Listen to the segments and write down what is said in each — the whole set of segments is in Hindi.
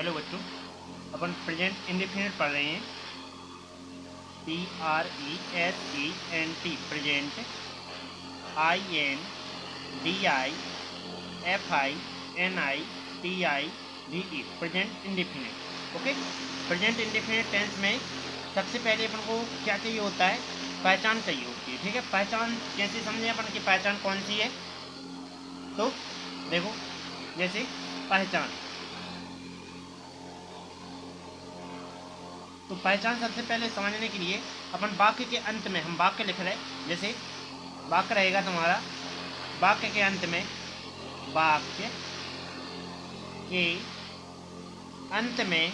हेलो बच्चों, अपन प्रेजेंट इंडेफिनिट पढ़ रहे हैं। PRESENT present, INDIFINITIVE present indefinite. Okay, present indefinite tense में सबसे पहले अपन को क्या चाहिए होता है? पहचान चाहिए होती है। ठीक है, पहचान कैसे समझें अपन की पहचान कौन सी है? तो देखो, जैसे पहचान, तो पहचान सबसे पहले समझने के लिए अपन वाक्य के अंत में हम वाक्य लिख रहे हैं। जैसे वाक्य रहेगा तुम्हारा, वाक्य के अंत में, वाक्य के अंत में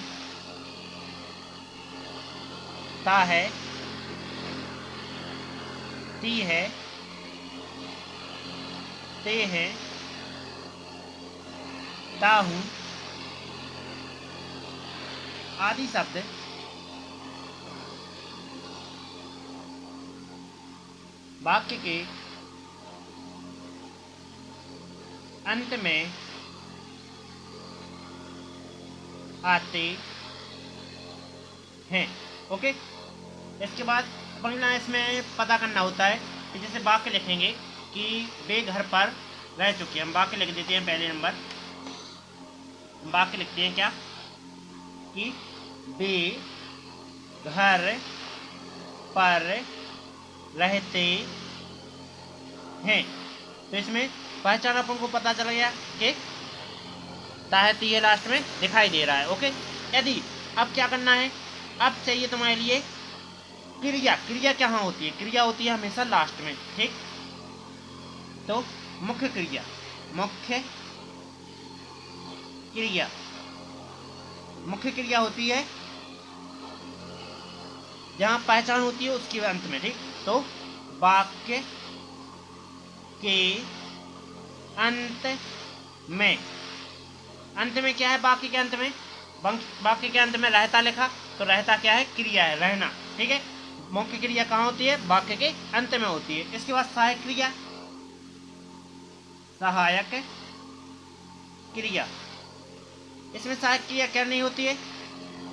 ता है, ती है, ते है, ता हूं आदि शब्द वाक्य के अंत में आते हैं। ओके, इसके बाद अपन इसमें पता करना होता है कि जैसे वाक्य लिखेंगे कि वे घर पर रह चुके हैं, हम वाक्य लिख देते हैं। पहले नंबर वाक्य लिखते हैं क्या कि वे घर पर रहते हैं। तो इसमें पहचान अपन को पता चल गया कि ताहती है लास्ट में दिखाई दे रहा है। ओके, यदि अब क्या करना है, अब चाहिए तुम्हारे लिए क्रिया। क्रिया कहाँ होती है? क्रिया होती है हमेशा लास्ट में। ठीक, तो मुख्य क्रिया, मुख्य क्रिया, मुख्य क्रिया होती है जहां पहचान होती है उसके अंत में। ठीक, तो वाक्य के अंत में, अंत में क्या है? वाक्य के अंत में, वाक्य के अंत में रहता लिखा, तो रहता क्या है? क्रिया है, रहना। ठीक है, मुख्य क्रिया कहाँ होती है? वाक्य के अंत में होती है। इसके बाद सहायक क्रिया, सहायक क्रिया, इसमें सहायक क्रिया क्या नहीं होती है?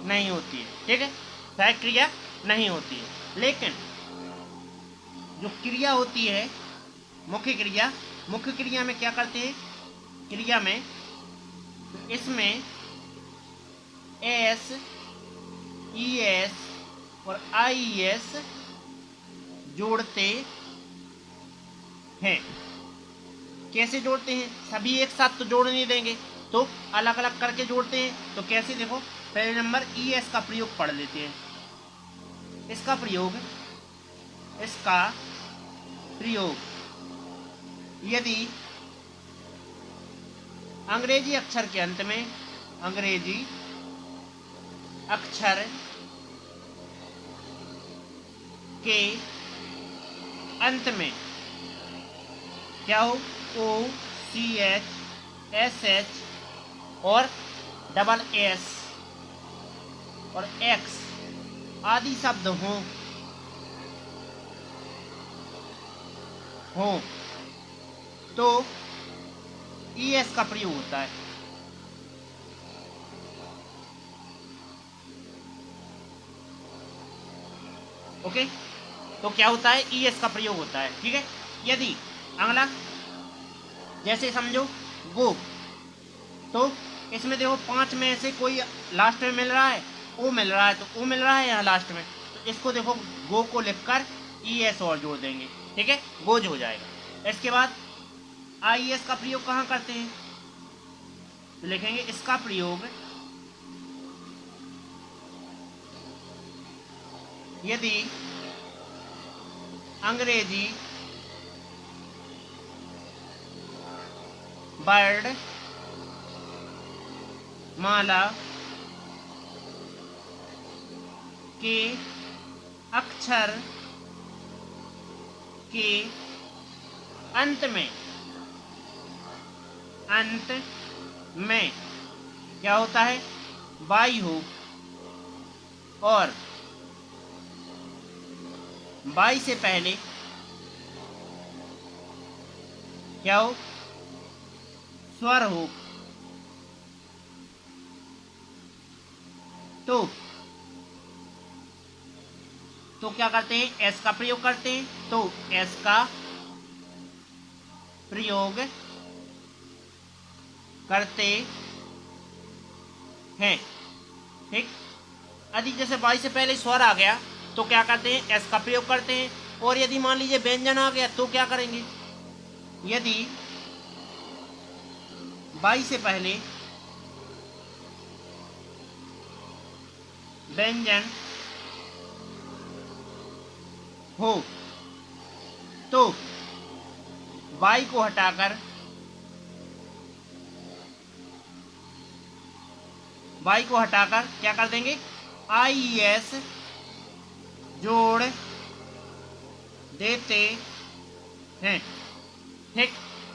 नहीं होती है। ठीक है, सहायक क्रिया नहीं होती है। लेकिन जो क्रिया होती है मुख्य क्रिया, मुख्य क्रिया में क्या करते हैं? क्रिया में इसमें एस, ईएस और आईएस जोड़ते हैं। कैसे जोड़ते हैं? सभी एक साथ तो जोड़ नहीं देंगे, तो अलग अलग करके जोड़ते हैं। तो कैसे? देखो, पहले नंबर ईएस का प्रयोग पढ़ लेते हैं। इसका प्रयोग, इसका प्रयोग यदि अंग्रेजी अक्षर के अंत में, अंग्रेजी अक्षर के अंत में क्या हो? ओ, सी एच, एस एच और डबल एस और एक्स आदि शब्द हों तो ईएस का प्रयोग होता है। ओके, तो क्या होता है? ईएस का प्रयोग होता है। ठीक है, यदि अगला जैसे समझो गो, तो इसमें देखो 5 में से कोई लास्ट में मिल रहा है, ओ मिल रहा है, तो ओ मिल रहा है यहाँ लास्ट में, तो इसको देखो गो को लिखकर ईएस और जोड़ देंगे। ठीक है, गोज हो जाएगा। इसके बाद आईएस का प्रयोग कहाँ करते हैं? तो लिखेंगे इसका प्रयोग यदि अंग्रेजी वर्ड माला के अक्षर के अंत में, अंत में क्या होता है? वाई हो, और वाई से पहले क्या हो? स्वर हो। तो क्या करते हैं, एस का प्रयोग करते हैं। तो एस का प्रयोग करते हैं, ठीक। यदि जैसे बाई से पहले स्वर आ गया तो क्या करते हैं, एस का प्रयोग करते हैं। और यदि मान लीजिए व्यंजन आ गया तो क्या करेंगे, यदि बाई से पहले व्यंजन हो तो वाई को हटाकर क्या कर देंगे, IES जोड़ देते हैं, ठीक।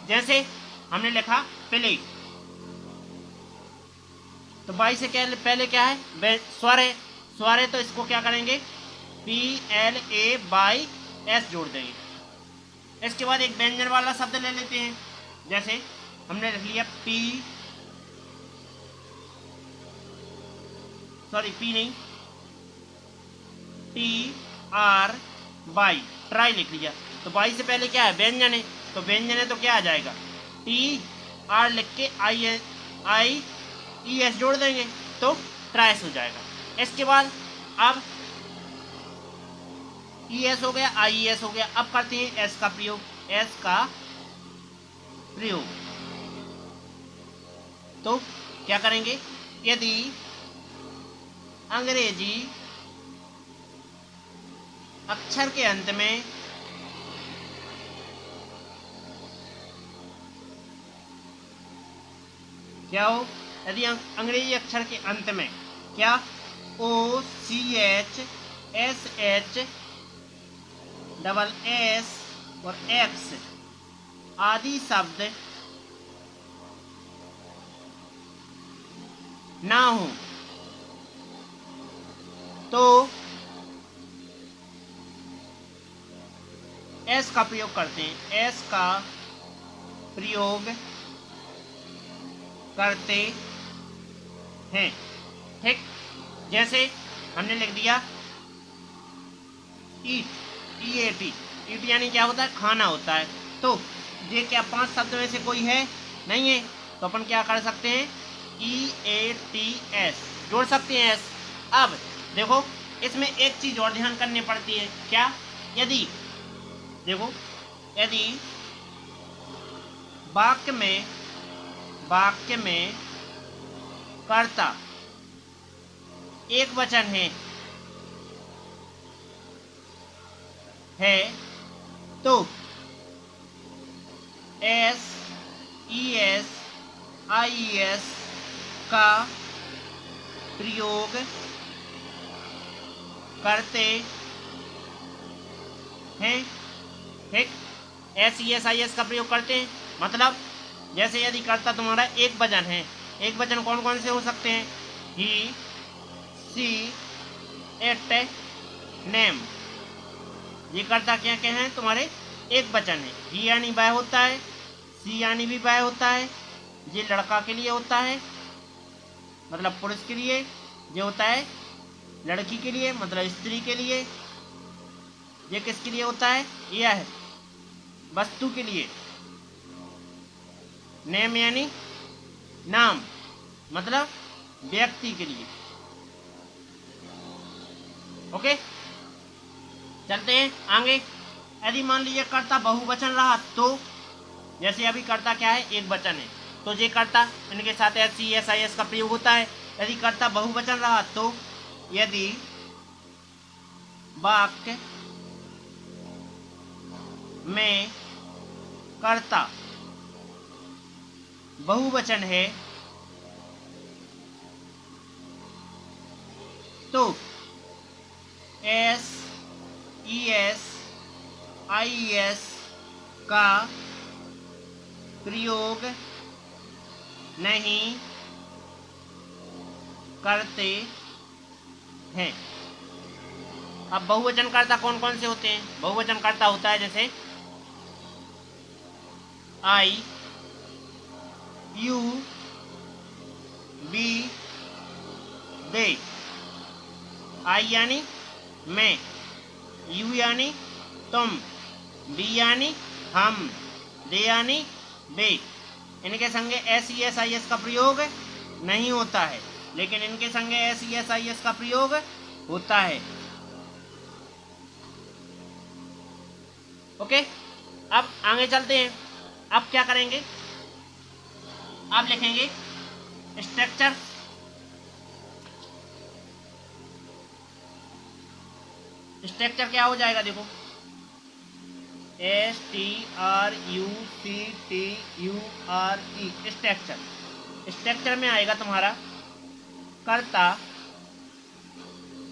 जैसे हमने लिखा प्ले, तो बाई से क्या पहले क्या है, स्वर है, तो इसको क्या करेंगे, PLAYS जोड़ देंगे। इसके बाद एक व्यंजन वाला शब्द ले लेते हैं, जैसे हमने लिख लिया P नहीं, TRY, ट्राई लिख लिया। तो बाई से पहले क्या है, व्यंजन है, तो व्यंजन है तो क्या आ जाएगा, TR लिख के IES जोड़ देंगे तो ट्राइस हो जाएगा। इसके बाद अब ES हो गया, IES हो गया। अब करते हैं एस का प्रयोग, तो क्या करेंगे, यदि अंग्रेजी अक्षर के अंत में क्या हो, यदि अंग्रेजी अक्षर के अंत में क्या, OCH SH SS और X आदि शब्द ना हो तो एस का प्रयोग करते हैं, एस का प्रयोग करते हैं, ठीक। जैसे हमने लिख दिया EAT यानी क्या होता है, खाना होता है। तो ये क्या 5 शब्द में से कोई है, नहीं है, तो अपन क्या कर सकते हैं, EATS जोड़ सकते हैं एस। अब देखो इसमें एक चीज और ध्यान करनी पड़ती है, क्या, यदि देखो यदि वाक्य में कर्ता एक वचन है तो SES IES का प्रयोग करते हैं, ठीक। SES IES का प्रयोग करते हैं, मतलब जैसे यदि कर्ता तुम्हारा एक वचन है, एक वचन कौन कौन से हो सकते हैं, ही सी इट नेम, ये कर्ता क्या क्या हैं तुम्हारे, एक वचन है। ही यानी वह होता है, सी यानी भी वह होता है, ये लड़का के लिए होता है मतलब पुरुष के लिए, ये होता है लड़की के लिए मतलब स्त्री के लिए, ये किसके लिए होता है, यह है वस्तु के लिए, नेम यानी नाम मतलब व्यक्ति के लिए। ओके, चलते हैं आगे। यदि मान लीजिए कर्ता बहुवचन रहा तो, जैसे अभी कर्ता क्या है, एक वचन है, तो ये कर्ता इनके साथ SES IS का प्रयोग होता है। यदि कर्ता बहुवचन रहा तो, यदि वाक्य में कर्ता बहुवचन है तो SES IES का प्रयोग नहीं करते हैं। अब बहुवचन कर्ता कौन कौन से होते हैं, बहुवचन कर्ता होता है जैसे I, you, we, they, आई यानी मैं, यू यानी तुम, बी यानी हम, दे यानी वे। इनके संगे S E S I S का प्रयोग नहीं होता है, लेकिन इनके संगे S E S I S का प्रयोग होता है। ओके, अब आगे चलते हैं। अब क्या करेंगे, अब लिखेंगे स्ट्रक्चर। स्ट्रक्चर क्या हो जाएगा, देखो STRUCTURE, स्ट्रक्चर। स्ट्रक्चर में आएगा तुम्हारा कर्ता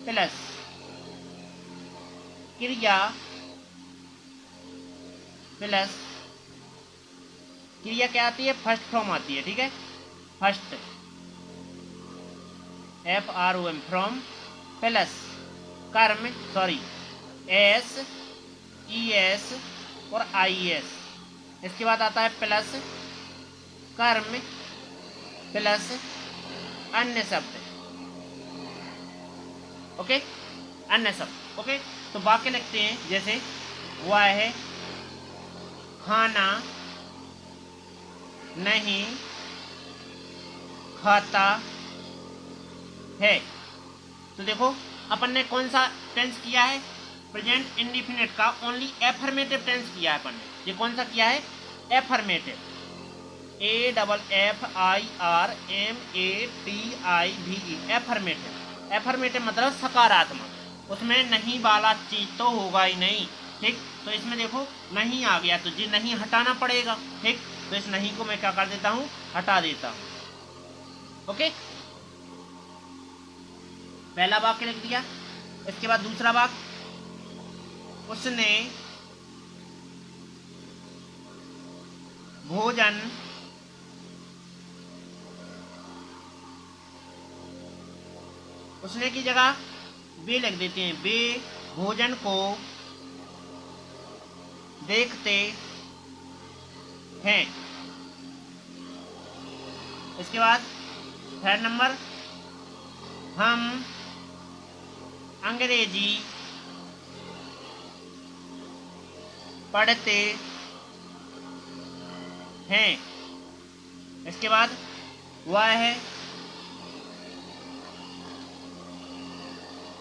प्लस क्रिया प्लस, क्रिया क्या आती है, फर्स्ट फॉर्म आती है, ठीक है, फर्स्ट FROM फ्रॉम, प्लस कर्म, सॉरी SES और IES। इसके बाद आता है प्लस कर्म प्लस अन्य शब्द। ओके, अन्य शब्द। ओके, तो वाक्य लिखते हैं, जैसे वह खाना नहीं खाता है। तो देखो अपन ने कौन सा टेंस किया है, प्रेजेंट इंडिफिनिट का ओनली एफर्मेटिव टेंस किया है अपन ने। ये कौन सा किया है, एफर्मेटिव, AFFIRMATIVE, एफर्मेटिव। एफर्मेटिव मतलब सकारात्मक, उसमें नहीं वाला चीज तो होगा ही नहीं, ठीक। तो इसमें देखो नहीं आ गया, तो जी नहीं हटाना पड़ेगा, ठीक। तो इस नहीं को मैं क्या कर देता हूँ, हटा देता हूँ। ओके, पहला वाक्य लिख दिया। इसके बाद दूसरा वाक्य, उसने भोजन उसने की जगह वे लिख देते हैं, वे भोजन को देखते हैं। इसके बाद थर्ड नंबर, हम अंग्रेजी पढ़ते हैं। इसके बाद वह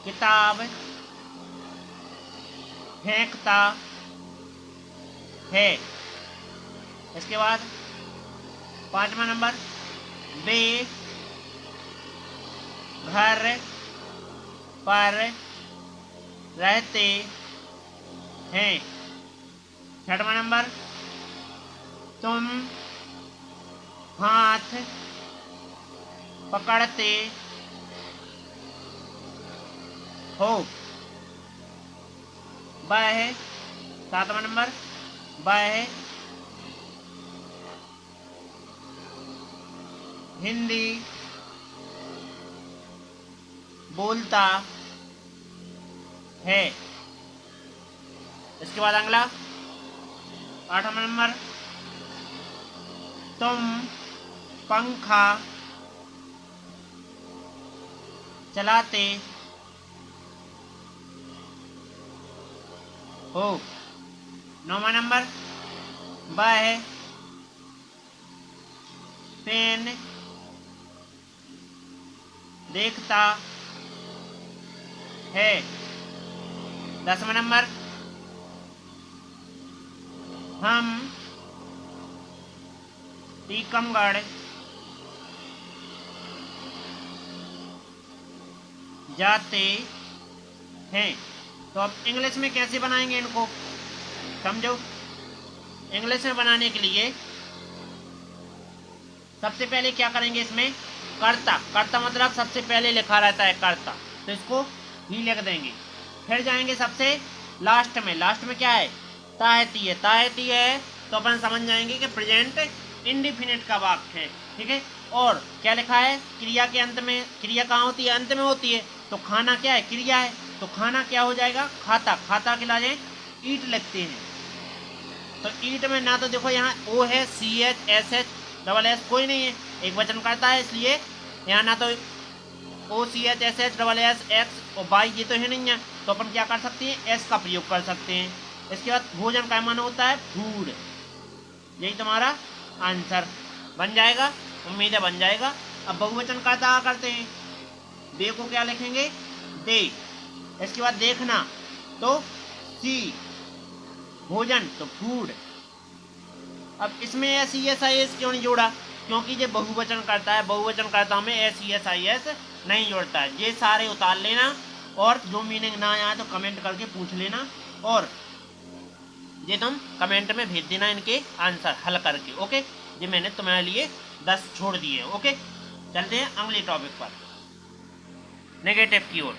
किताब फेंकता है। इसके बाद पांचवा नंबर, वे घर पर रहते हैं। छठवां नंबर, तुम हाथ पकड़ते हो। वह, सातवां नंबर, वह हिंदी बोलता है। इसके बाद अगला आठवां नंबर, तुम पंखा चलाते हो। नौवां नंबर, वह पेन देखता है। 10वां नंबर, हम टीकमगढ़ जाते हैं। तो अब इंग्लिश में कैसे बनाएंगे इनको, समझो। इंग्लिश में बनाने के लिए सबसे पहले क्या करेंगे, इसमें कर्ता, कर्ता मतलब सबसे पहले लिखा रहता है कर्ता, तो इसको ही लिख देंगे। फिर जाएंगे सबसे लास्ट में, लास्ट में क्या है, ताहती है। ताहती है तो अपन समझ जाएंगे कि प्रेजेंट इंडिफिनिट का वाक्य है, ठीक है। और क्या लिखा है, क्रिया के अंत में, क्रिया कहाँ होती है, अंत में होती है। तो खाना क्या है, क्रिया है, तो खाना क्या हो जाएगा, खाता। खाता के लाजे ईट लिखते हैं, तो ईट में ना तो देखो यहाँ ओ है, CH SH SS कोई नहीं है, एक वचन करता है, इसलिए यहाँ ना तो OCHSH और वाई ये तो है नहीं है, तो अपन क्या कर सकते हैं, एस का प्रयोग कर सकते हैं। इसके बाद भोजन का माना होता है फूड। यही तुम्हारा आंसर बन जाएगा, उम्मीद है बन जाएगा। अब बहुवचन करता करते हैं, दे को क्या लिखेंगे, दे। इसके बाद देखना तो सी, भोजन तो फूड। अब इसमें SESIS क्यों नहीं जोड़ा, क्योंकि ये बहुवचन करता है, बहुवचन करता में SESIS नहीं जोड़ता है। ये सारे उतार लेना और जो मीनिंग ना आया तो कमेंट करके पूछ लेना, और ये तुम कमेंट में भेज देना इनके आंसर हल करके। ओके, ये मैंने तुम्हारे लिए 10 छोड़ दिए। ओके, चलते हैं अगले टॉपिक पर, नेगेटिव की ओर।